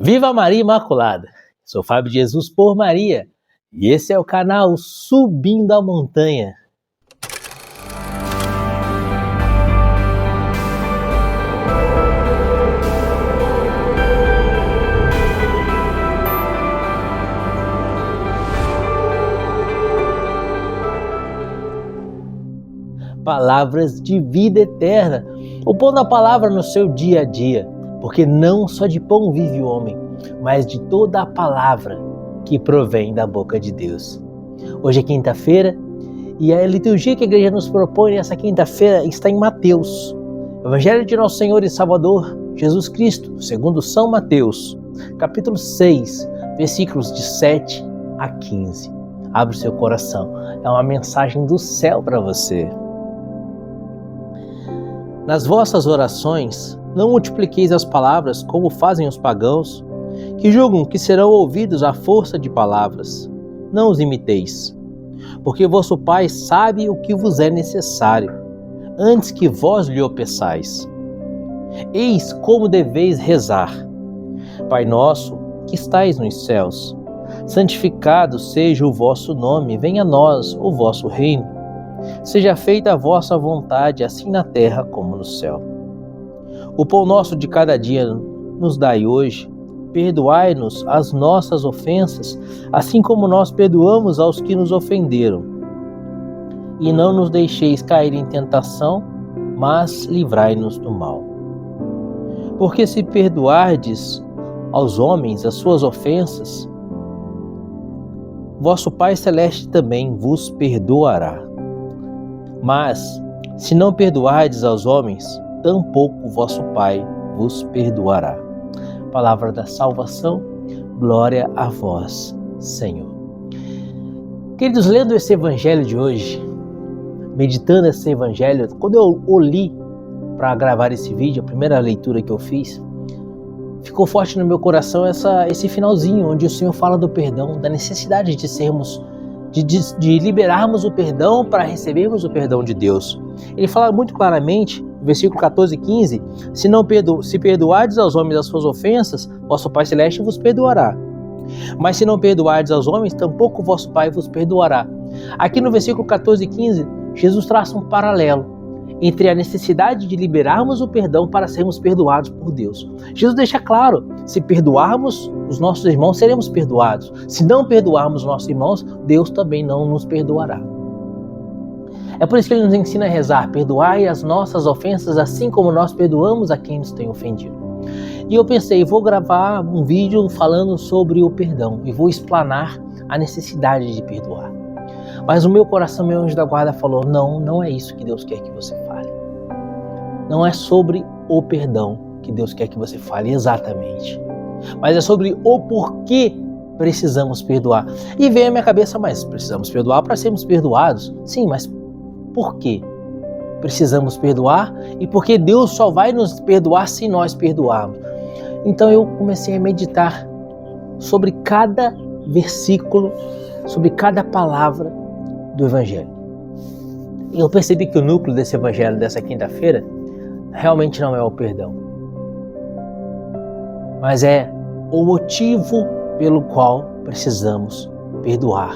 Viva Maria Imaculada! Sou Fábio Jesus por Maria e esse é o canal Subindo a Montanha. Palavras de vida eterna, o pão da palavra no seu dia a dia, porque não só de pão vive o homem, mas de toda a palavra que provém da boca de Deus. Hoje é quinta-feira e a liturgia que a igreja nos propõe nessa quinta-feira está em Mateus, Evangelho de Nosso Senhor e Salvador Jesus Cristo, segundo São Mateus, capítulo 6, versículos de 7 a 15. Abre o seu coração, é uma mensagem do céu para você. Nas vossas orações, não multipliqueis as palavras como fazem os pagãos, que julgam que serão ouvidos à força de palavras. Não os imiteis, porque vosso Pai sabe o que vos é necessário, antes que vós lhe o peçais. Eis como deveis rezar. Pai nosso, que estais nos céus, santificado seja o vosso nome, venha a nós o vosso reino. Seja feita a vossa vontade, assim na terra como no céu. O pão nosso de cada dia nos dai hoje. Perdoai-nos as nossas ofensas, assim como nós perdoamos aos que nos ofenderam. E não nos deixeis cair em tentação, mas livrai-nos do mal. Porque se perdoardes aos homens as suas ofensas, vosso Pai Celeste também vos perdoará. Mas, se não perdoardes aos homens, tampouco vosso Pai vos perdoará. Palavra da salvação, glória a vós, Senhor. Queridos, lendo esse evangelho de hoje, meditando esse evangelho, quando eu li para gravar esse vídeo, a primeira leitura que eu fiz, ficou forte no meu coração esse finalzinho, onde o Senhor fala do perdão, da necessidade de sermos de liberarmos o perdão para recebermos o perdão de Deus. Ele fala muito claramente, no versículo 14 e 15, se perdoardes aos homens as suas ofensas, vosso Pai Celeste vos perdoará. Mas se não perdoardes aos homens, tampouco vosso Pai vos perdoará. Aqui no versículo 14 e 15, Jesus traça um paralelo entre a necessidade de liberarmos o perdão para sermos perdoados por Deus. Jesus deixa claro, se perdoarmos os nossos irmãos, seremos perdoados. Se não perdoarmos nossos irmãos, Deus também não nos perdoará. É por isso que ele nos ensina a rezar, perdoai as nossas ofensas assim como nós perdoamos a quem nos tem ofendido. E eu pensei, vou gravar um vídeo falando sobre o perdão e vou explanar a necessidade de perdoar. Mas o meu coração, meu anjo da guarda, falou, não é isso que Deus quer que você fale. Não é sobre o perdão que Deus quer que você fale exatamente. Mas é sobre o porquê precisamos perdoar. E veio à minha cabeça, mas precisamos perdoar para sermos perdoados? Sim, mas por quê precisamos perdoar? E porque Deus só vai nos perdoar se nós perdoarmos. Então eu comecei a meditar sobre cada versículo, sobre cada palavra do Evangelho. E eu percebi que o núcleo desse Evangelho dessa quinta-feira realmente não é o perdão, mas é o motivo pelo qual precisamos perdoar.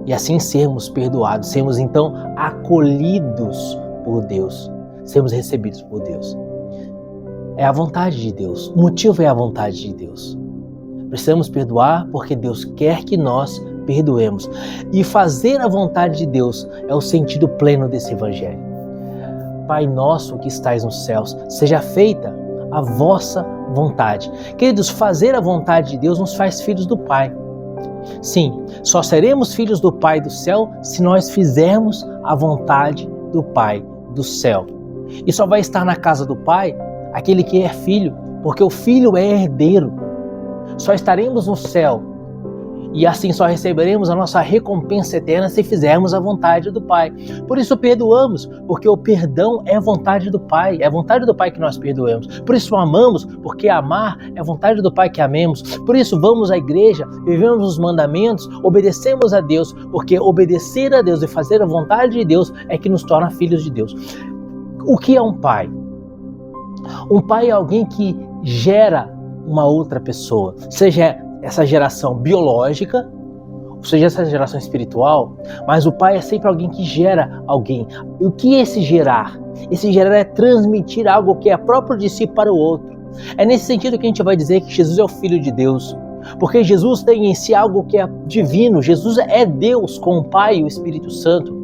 E assim sermos perdoados, sermos então acolhidos por Deus, sermos recebidos por Deus. É a vontade de Deus, o motivo é a vontade de Deus. Precisamos perdoar porque Deus quer que nós perdoemos. E fazer a vontade de Deus é o sentido pleno desse Evangelho. Pai nosso que estais nos céus, seja feita a vossa vontade. Queridos, fazer a vontade de Deus nos faz filhos do Pai. Sim, só seremos filhos do Pai do céu se nós fizermos a vontade do Pai do céu. E só vai estar na casa do Pai aquele que é filho, porque o filho é herdeiro. Só estaremos no céu e assim só receberemos a nossa recompensa eterna se fizermos a vontade do Pai. Por isso perdoamos, porque o perdão é vontade do Pai, é vontade do Pai que nós perdoemos. Por isso amamos, porque amar é vontade do Pai que amemos. Por isso vamos à igreja, vivemos os mandamentos, obedecemos a Deus, porque obedecer a Deus e fazer a vontade de Deus é que nos torna filhos de Deus. O que é um pai? Um pai é alguém que gera uma outra pessoa, seja essa geração biológica, ou seja essa geração espiritual, mas o pai é sempre alguém que gera alguém. E o que é esse gerar? Esse gerar é transmitir algo que é próprio de si para o outro. É nesse sentido que a gente vai dizer que Jesus é o Filho de Deus, porque Jesus tem em si algo que é divino. Jesus é Deus com o Pai e o Espírito Santo.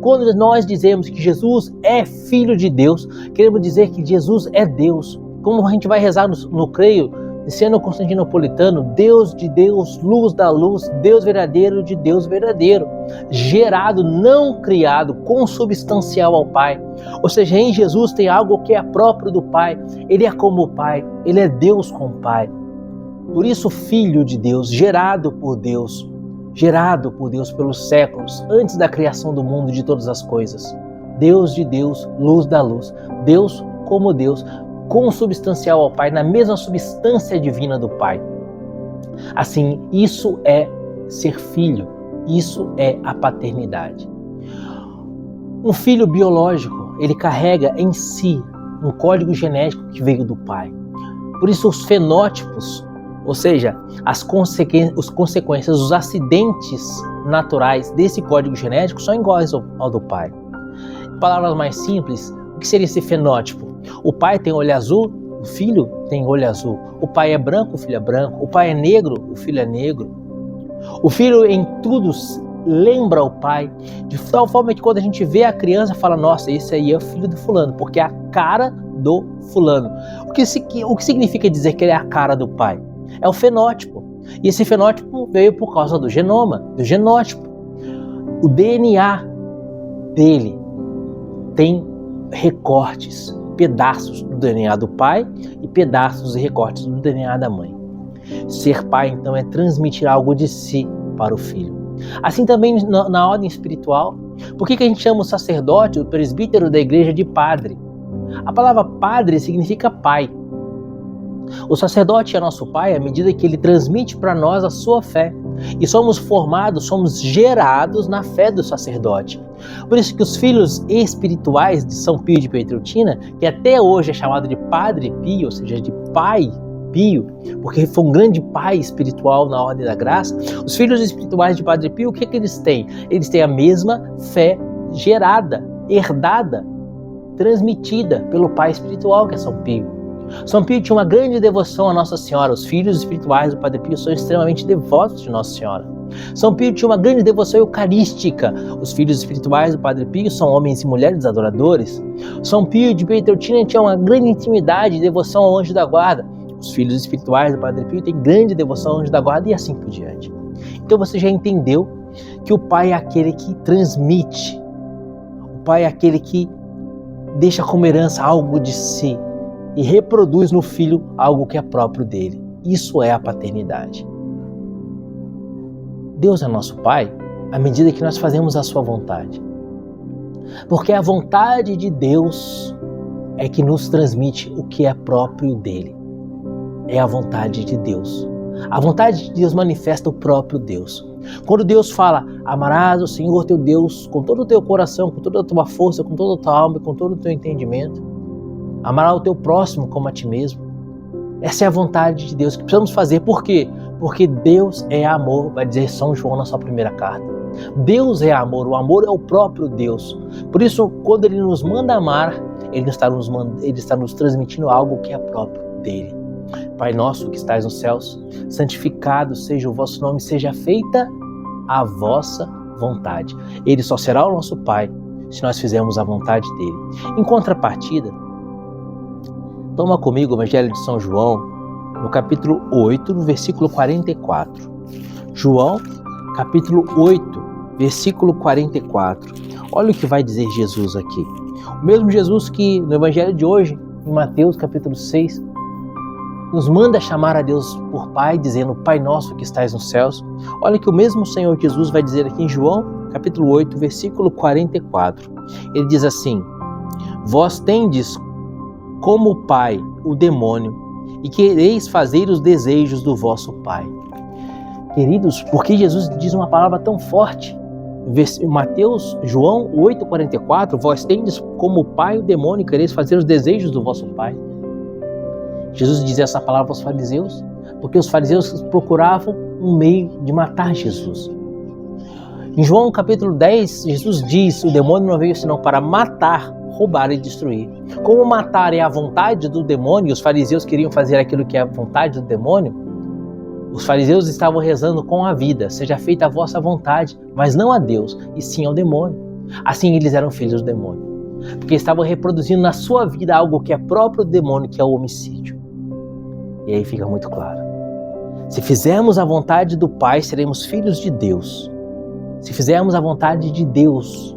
Quando nós dizemos que Jesus é Filho de Deus, queremos dizer que Jesus é Deus. Como a gente vai rezar no creio, sendo constantinopolitano, Deus de Deus, luz da luz, Deus verdadeiro de Deus verdadeiro, gerado, não criado, consubstancial ao Pai. Ou seja, em Jesus tem algo que é próprio do Pai. Ele é como o Pai, ele é Deus com o Pai. Por isso, Filho de Deus, gerado por Deus pelos séculos, antes da criação do mundo e de todas as coisas. Deus de Deus, luz da luz, Deus como Deus, consubstancial ao Pai, na mesma substância divina do Pai. Assim, isso é ser filho, isso é a paternidade. Um filho biológico, ele carrega em si um código genético que veio do Pai. Por isso os fenótipos, ou seja, as consequências, os acidentes naturais desse código genético são iguais ao do Pai. Em palavras mais simples, o que seria esse fenótipo? O pai tem olho azul, o filho tem olho azul. O pai é branco, o filho é branco. O pai é negro, o filho é negro. O filho em tudo lembra o pai, de tal forma que quando a gente vê a criança, fala, nossa, esse aí é o filho do fulano, porque é a cara do fulano. O que significa dizer que ele é a cara do pai? É o fenótipo. E esse fenótipo veio por causa do genoma, do genótipo. O DNA dele tem recortes, pedaços do DNA do pai e pedaços e recortes do DNA da mãe. Ser pai, então, é transmitir algo de si para o filho. Assim também na ordem espiritual. Por que a gente chama o sacerdote, o presbítero da igreja, de padre? A palavra padre significa pai. O sacerdote é nosso pai à medida que ele transmite para nós a sua fé. E somos formados, somos gerados na fé do sacerdote. Por isso que os filhos espirituais de São Pio de Pietrelcina, que até hoje é chamado de Padre Pio, ou seja, de Pai Pio, porque foi um grande pai espiritual na Ordem da Graça, os filhos espirituais de Padre Pio, o que eles têm? Eles têm a mesma fé gerada, herdada, transmitida pelo pai espiritual que é São Pio. São Pio tinha uma grande devoção a Nossa Senhora. Os filhos espirituais do Padre Pio são extremamente devotos de Nossa Senhora. São Pio tinha uma grande devoção eucarística. Os filhos espirituais do Padre Pio são homens e mulheres adoradores. São Pio de Pietrelcina tinha uma grande intimidade e devoção ao anjo da guarda. Os filhos espirituais do Padre Pio têm grande devoção ao anjo da guarda e assim por diante. Então você já entendeu que o pai é aquele que transmite. O pai é aquele que deixa como herança algo de si e reproduz no filho algo que é próprio dele. Isso é a paternidade. Deus é nosso Pai à medida que nós fazemos a sua vontade. Porque a vontade de Deus é que nos transmite o que é próprio dele. É a vontade de Deus. A vontade de Deus manifesta o próprio Deus. Quando Deus fala, amarás o Senhor teu Deus com todo o teu coração, com toda a tua força, com toda a tua alma e com todo o teu entendimento, amarás o teu próximo como a ti mesmo. Essa é a vontade de Deus que precisamos fazer. Por quê? Porque Deus é amor, vai dizer São João na sua primeira carta. Deus é amor, o amor é o próprio Deus. Por isso, quando Ele nos manda amar, Ele está nos transmitindo algo que é próprio dele. Pai nosso que estais nos céus, santificado seja o vosso nome, seja feita a vossa vontade. Ele só será o nosso Pai se nós fizermos a vontade dele. Em contrapartida, toma comigo o Evangelho de São João, no capítulo 8, no versículo 44. João, capítulo 8, versículo 44. Olha o que vai dizer Jesus aqui. O mesmo Jesus que no Evangelho de hoje, em Mateus, capítulo 6, nos manda chamar a Deus por Pai, dizendo, Pai nosso que estais nos céus. Olha que o mesmo Senhor Jesus vai dizer aqui em João, capítulo 8, versículo 44. Ele diz assim, vós tendes como pai o demônio e quereis fazer os desejos do vosso pai. Queridos, porque Jesus diz uma palavra tão forte? João 8,44, vós tendes como pai o demônio e quereis fazer os desejos do vosso pai. Jesus dizia essa palavra para os fariseus, porque os fariseus procuravam um meio de matar Jesus. Em João capítulo 10, Jesus diz: o demônio não veio senão para matar, roubar e destruir. Como matar é a vontade do demônio, e os fariseus queriam fazer aquilo que é a vontade do demônio, os fariseus estavam rezando com a vida: seja feita a vossa vontade, mas não a Deus, e sim ao demônio. Assim eles eram filhos do demônio, porque estavam reproduzindo na sua vida algo que é próprio do demônio, que é o homicídio. E aí fica muito claro: se fizermos a vontade do Pai, seremos filhos de Deus. Se fizermos a vontade de Deus,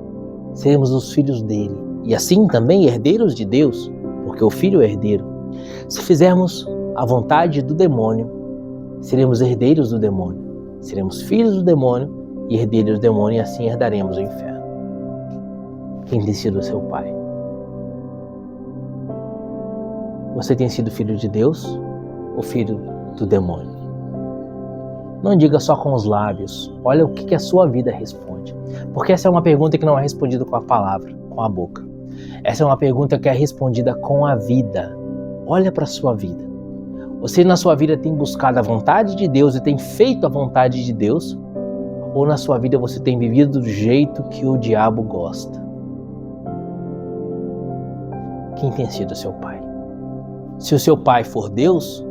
seremos os filhos dele. E assim também herdeiros de Deus, porque o filho é herdeiro. Se fizermos a vontade do demônio, seremos herdeiros do demônio. Seremos filhos do demônio e herdeiros do demônio, e assim herdaremos o inferno. Quem tem sido seu pai? Você tem sido filho de Deus ou filho do demônio? Não diga só com os lábios, olha o que a sua vida responde. Porque essa é uma pergunta que não é respondida com a palavra, com a boca. Essa é uma pergunta que é respondida com a vida. Olha para a sua vida. Você na sua vida tem buscado a vontade de Deus e tem feito a vontade de Deus? Ou na sua vida você tem vivido do jeito que o diabo gosta? Quem tem sido seu pai? Se o seu pai for Deus,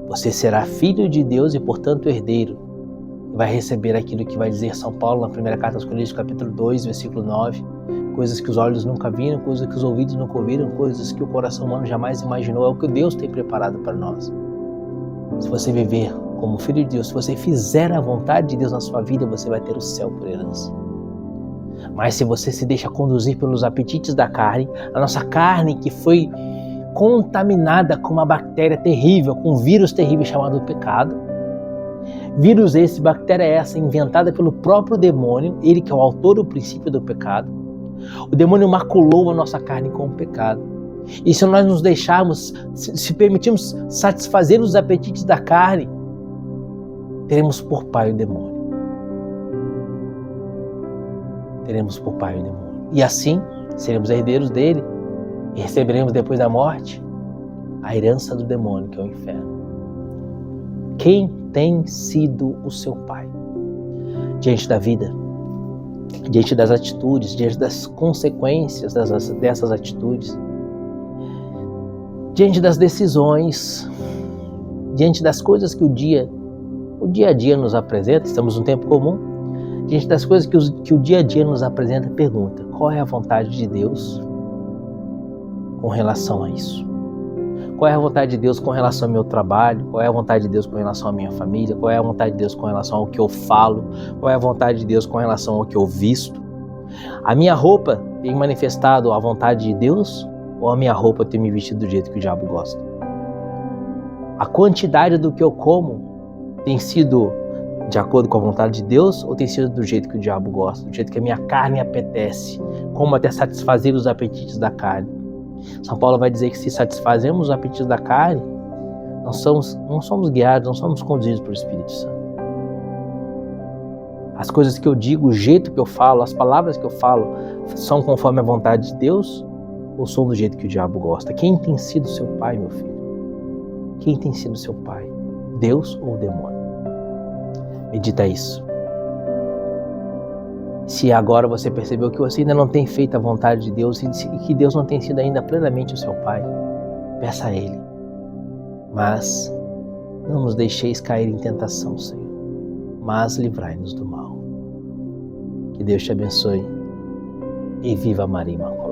você será filho de Deus e, portanto, herdeiro. Vai receber aquilo que vai dizer São Paulo na primeira carta aos Coríntios, capítulo 2, versículo 9. Coisas que os olhos nunca viram, coisas que os ouvidos nunca ouviram, coisas que o coração humano jamais imaginou. É o que Deus tem preparado para nós. Se você viver como filho de Deus, se você fizer a vontade de Deus na sua vida, você vai ter o céu por herança. Mas se você se deixa conduzir pelos apetites da carne, a nossa carne que foi contaminada com uma bactéria terrível, com um vírus terrível chamado pecado. Vírus esse, bactéria essa, inventada pelo próprio demônio, ele que é o autor do princípio do pecado. O demônio maculou a nossa carne com o pecado. E se nós nos deixarmos, se permitirmos satisfazer os apetites da carne, teremos por pai o demônio. Teremos por pai o demônio. E assim, seremos herdeiros dele. E receberemos depois da morte a herança do demônio, que é o inferno. Quem tem sido o seu pai? Diante da vida, diante das atitudes, diante das consequências dessas atitudes, diante das decisões, diante das coisas que o dia a dia nos apresenta, estamos num tempo comum, diante das coisas que o dia a dia nos apresenta, pergunta: qual é a vontade de Deus com relação a isso? Qual é a vontade de Deus com relação ao meu trabalho? Qual é a vontade de Deus com relação à minha família? Qual é a vontade de Deus com relação ao que eu falo? Qual é a vontade de Deus com relação ao que eu visto? A minha roupa tem manifestado a vontade de Deus? Ou a minha roupa tem me vestido do jeito que o diabo gosta? A quantidade do que eu como tem sido de acordo com a vontade de Deus ou tem sido do jeito que o diabo gosta? Do jeito que a minha carne apetece, como até satisfazer os apetites da carne. São Paulo vai dizer que se satisfazemos os apetites da carne, não somos guiados, não somos conduzidos pelo Espírito Santo. As coisas que eu digo, o jeito que eu falo, as palavras que eu falo, são conforme a vontade de Deus ou são do jeito que o diabo gosta? Quem tem sido seu pai, meu filho? Quem tem sido seu pai? Deus ou o demônio? Medita isso. Se agora você percebeu que você ainda não tem feito a vontade de Deus e que Deus não tem sido ainda plenamente o seu pai, peça a Ele. Mas não nos deixeis cair em tentação, Senhor, mas livrai-nos do mal. Que Deus te abençoe e viva Maria Imaculada.